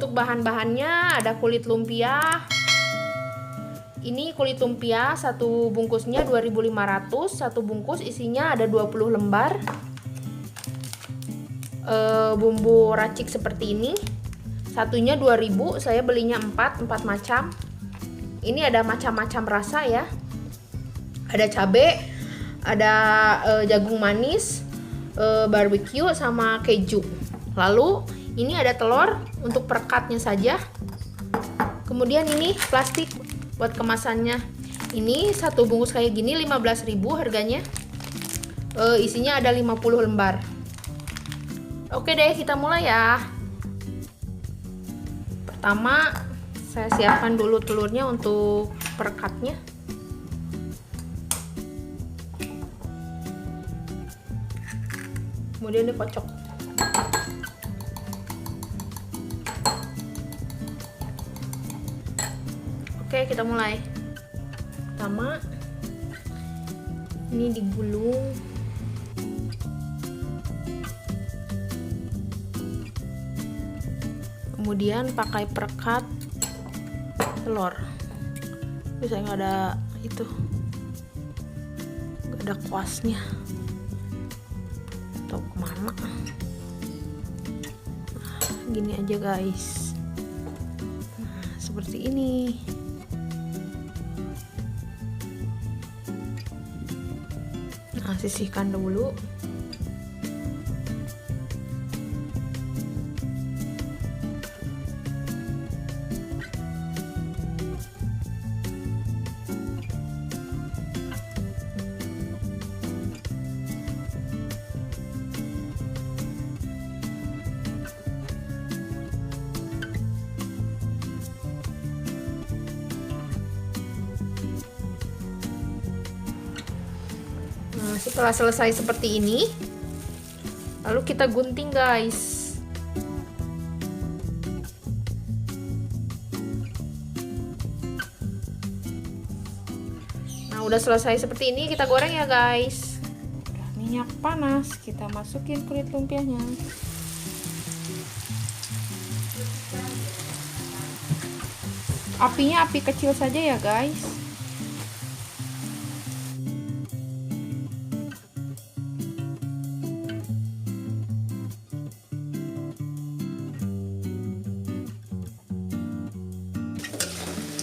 untuk bahan-bahannya ada kulit lumpia. Ini kulit lumpia, satu bungkusnya 2.500, satu bungkus isinya ada 20 lembar. Bumbu racik seperti ini. Satunya 2.000, saya belinya 4 macam. Ini ada macam-macam rasa ya. Ada cabai, ada jagung manis, barbecue sama keju. Lalu ini ada telur untuk perekatnya saja. Kemudian ini plastik buat kemasannya. Ini satu bungkus kayak gini 15.000 harganya. Isinya ada 50 lembar. Oke deh, kita mulai ya. Pertama saya siapkan dulu telurnya untuk perekatnya. Kemudian dikocok. Oke, kita mulai. Pertama ini digulung. Kemudian pakai perekat telur. Bisa nggak ada itu, nggak ada kuasnya atau kemana. Nah, gini aja guys. Nah, seperti ini. Nah, sisihkan dulu. Nah, setelah selesai seperti ini, lalu kita gunting guys. Nah, udah selesai seperti ini, kita goreng ya guys. Udah minyak panas, kita masukin kulit lumpianya. Apinya api kecil saja ya guys.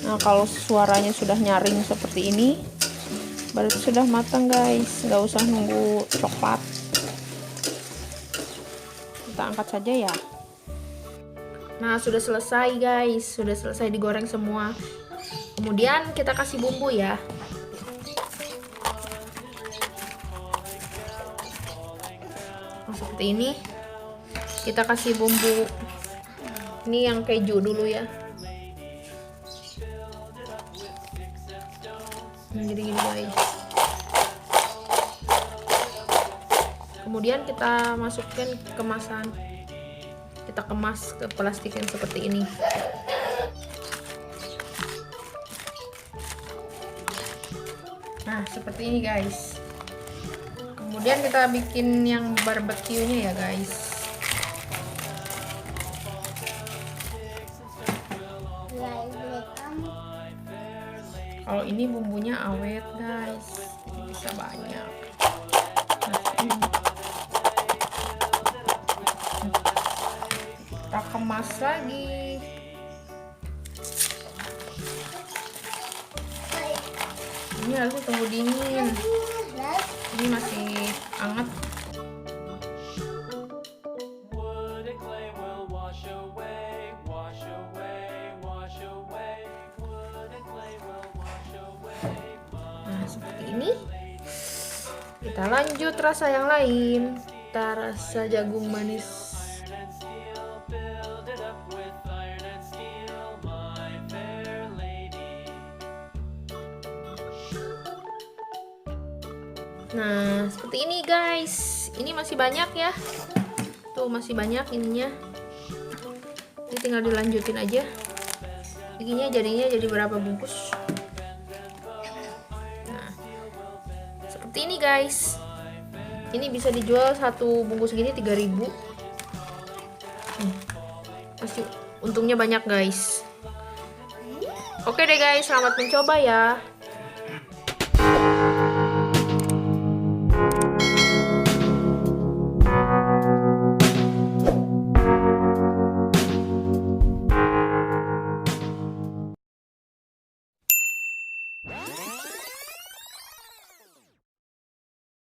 Nah, kalau suaranya sudah nyaring seperti ini, berarti sudah matang guys. Nggak usah nunggu coklat. Kita angkat saja ya. Nah, sudah selesai guys. Sudah selesai digoreng semua. Kemudian kita kasih bumbu ya. Nah, seperti ini. Kita kasih bumbu. Ini yang keju dulu ya. Jadi gini guys. Kemudian kita masukkan kemasan. Kita kemas ke plastik yang seperti ini. Nah, seperti ini guys. Kemudian kita bikin yang barbecue-nya ya guys. Kalau ini bumbunya awet guys, bisa banyak. Nah, kita kemas lagi. Ini harus tunggu dingin. Ini masih hangat. Nah, seperti ini. Kita lanjut rasa yang lain. Kita rasa jagung manis. Nah, seperti ini guys. Ini masih banyak ya. Tuh, masih banyak ininya. Ini tinggal dilanjutin aja. Bikinnya jadinya jadi berapa bungkus. Nah, seperti ini guys. Ini bisa dijual satu bungkus gini 3.000. Masih Untungnya banyak guys. Oke deh guys, selamat mencoba ya.